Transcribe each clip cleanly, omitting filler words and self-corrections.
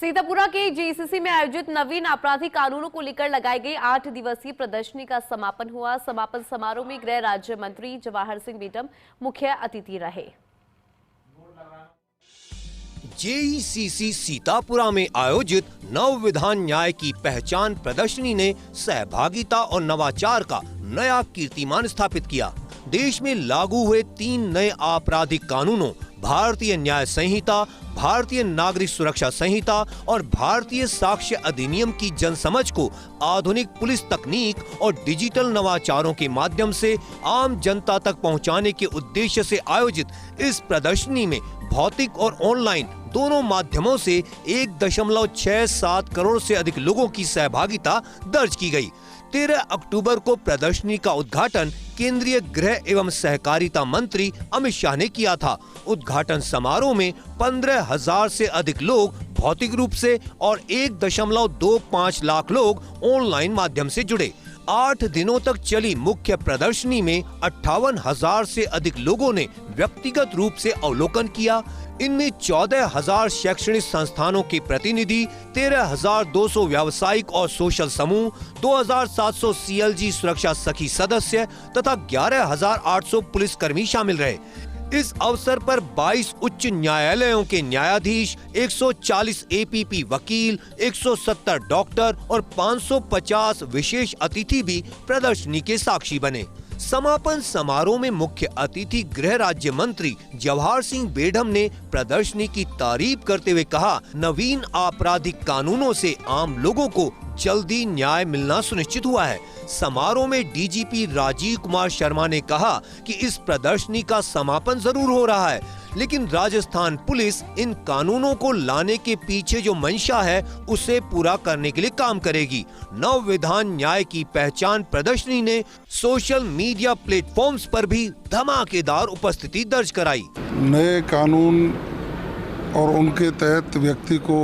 सीतापुरा के जीसीसी में आयोजित नवीन आपराधिक कानूनों को लेकर लगाई गई 8 दिवसीय प्रदर्शनी का समापन हुआ। समापन समारोह में गृह राज्य मंत्री जवाहर सिंह बेडम मुख्य अतिथि रहे। जेईसीसी सीतापुरा में आयोजित नव विधान न्याय की पहचान प्रदर्शनी ने सहभागिता और नवाचार का नया कीर्तिमान स्थापित किया। देश में लागू हुए 3 नए आपराधिक कानूनों भारतीय न्याय संहिता, भारतीय नागरिक सुरक्षा संहिता और भारतीय साक्ष्य अधिनियम की जनसमझ को आधुनिक पुलिस तकनीक और डिजिटल नवाचारों के माध्यम से आम जनता तक पहुंचाने के उद्देश्य से आयोजित इस प्रदर्शनी में भौतिक और ऑनलाइन दोनों माध्यमों से 1.67 करोड़ से अधिक लोगों की सहभागिता दर्ज की गई। 13 अक्टूबर को प्रदर्शनी का उद्घाटन केंद्रीय गृह एवं सहकारिता मंत्री अमित शाह ने किया था। उद्घाटन समारोह में 15,000 से अधिक लोग भौतिक रूप से और 1.25 लाख लोग ऑनलाइन माध्यम से जुड़े। 8 दिनों तक चली मुख्य प्रदर्शनी में 58,000 से अधिक लोगों ने व्यक्तिगत रूप से अवलोकन किया। इनमें 14,000 शैक्षणिक संस्थानों के प्रतिनिधि, 13,200 व्यावसायिक और सोशल समूह, 2,700 सीएलजी सुरक्षा सखी सदस्य तथा 11,800 पुलिसकर्मी शामिल रहे। इस अवसर पर 22 उच्च न्यायालयों के न्यायाधीश, 140 एपीपी वकील, 170 डॉक्टर और 550 विशेष अतिथि भी प्रदर्शनी के साक्षी बने। समापन समारोह में मुख्य अतिथि गृह राज्य मंत्री जवाहर सिंह बेडम ने प्रदर्शनी की तारीफ करते हुए कहा, नवीन आपराधिक कानूनों से आम लोगों को जल्दी न्याय मिलना सुनिश्चित हुआ है। समारोह में डीजीपी राजीव कुमार शर्मा ने कहा कि इस प्रदर्शनी का समापन जरूर हो रहा है, लेकिन राजस्थान पुलिस इन कानूनों को लाने के पीछे जो मंशा है उसे पूरा करने के लिए काम करेगी। नव विधान न्याय की पहचान प्रदर्शनी ने सोशल मीडिया प्लेटफॉर्म्स पर भी धमाकेदार उपस्थिति दर्ज कराई। नए कानून और उनके तहत व्यक्ति को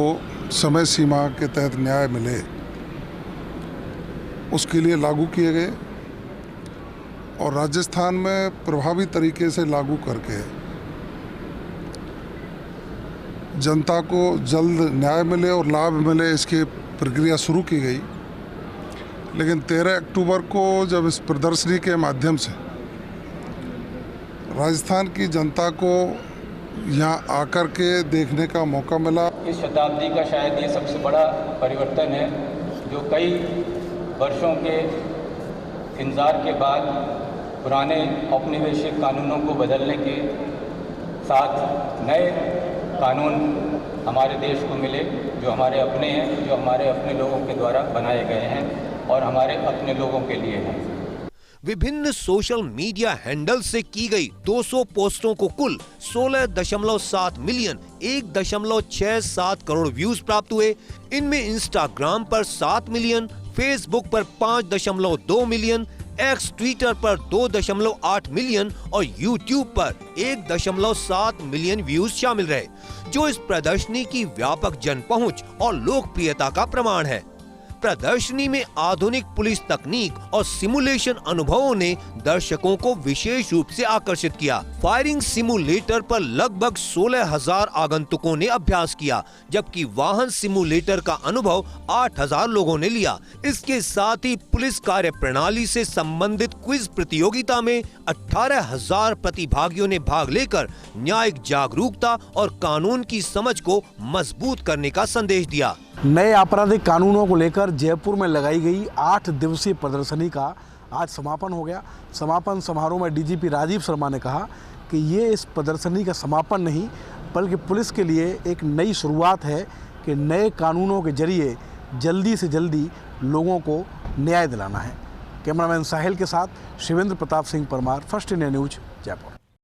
समय सीमा के तहत न्याय मिले, उसके लिए लागू किए गए और राजस्थान में प्रभावी तरीके से लागू करके जनता को जल्द न्याय मिले और लाभ मिले, इसकी प्रक्रिया शुरू की गई। लेकिन 13 अक्टूबर को जब इस प्रदर्शनी के माध्यम से राजस्थान की जनता को यहाँ आकर के देखने का मौका मिला, इस शताब्दी का शायद ये सबसे बड़ा परिवर्तन है जो कई वर्षों के इंतजार के बाद पुराने औपनिवेशिक कानूनों को बदलने के साथ नए कानून हमारे देश को मिले, जो हमारे अपने हैं, जो हमारे अपने लोगों के द्वारा बनाए गए हैं और हमारे अपने लोगों के लिए हैं। विभिन्न सोशल मीडिया हैंडल से की गई 200 पोस्टों को कुल 16.7 मिलियन 1.67 करोड़ व्यूज प्राप्त हुए। इनमें इंस्टाग्राम पर 7 मिलियन, फेसबुक पर 5.2 मिलियन, एक्स ट्विटर पर 2.8 मिलियन और यूट्यूब पर 1.7 मिलियन व्यूज शामिल रहे, जो इस प्रदर्शनी की व्यापक जन पहुंच और लोकप्रियता का प्रमाण है। प्रदर्शनी में आधुनिक पुलिस तकनीक और सिमुलेशन अनुभवों ने दर्शकों को विशेष रूप से आकर्षित किया। फायरिंग सिमुलेटर पर लगभग 16,000 आगंतुकों ने अभ्यास किया, जबकि वाहन सिमुलेटर का अनुभव 8,000 लोगों ने लिया। इसके साथ ही पुलिस कार्य प्रणाली से संबंधित क्विज प्रतियोगिता में 18,000 प्रतिभागियों ने भाग लेकर न्यायिक जागरूकता और कानून की समझ को मजबूत करने का संदेश दिया। नए आपराधिक कानूनों को लेकर जयपुर में लगाई गई 8 दिवसीय प्रदर्शनी का आज समापन हो गया। समापन समारोह में डीजीपी राजीव शर्मा ने कहा कि ये इस प्रदर्शनी का समापन नहीं, बल्कि पुलिस के लिए एक नई शुरुआत है कि नए कानूनों के जरिए जल्दी से जल्दी लोगों को न्याय दिलाना है। कैमरामैन साहिल के साथ Shivendra Pratap Singh Parmar, first India news, Jaipur.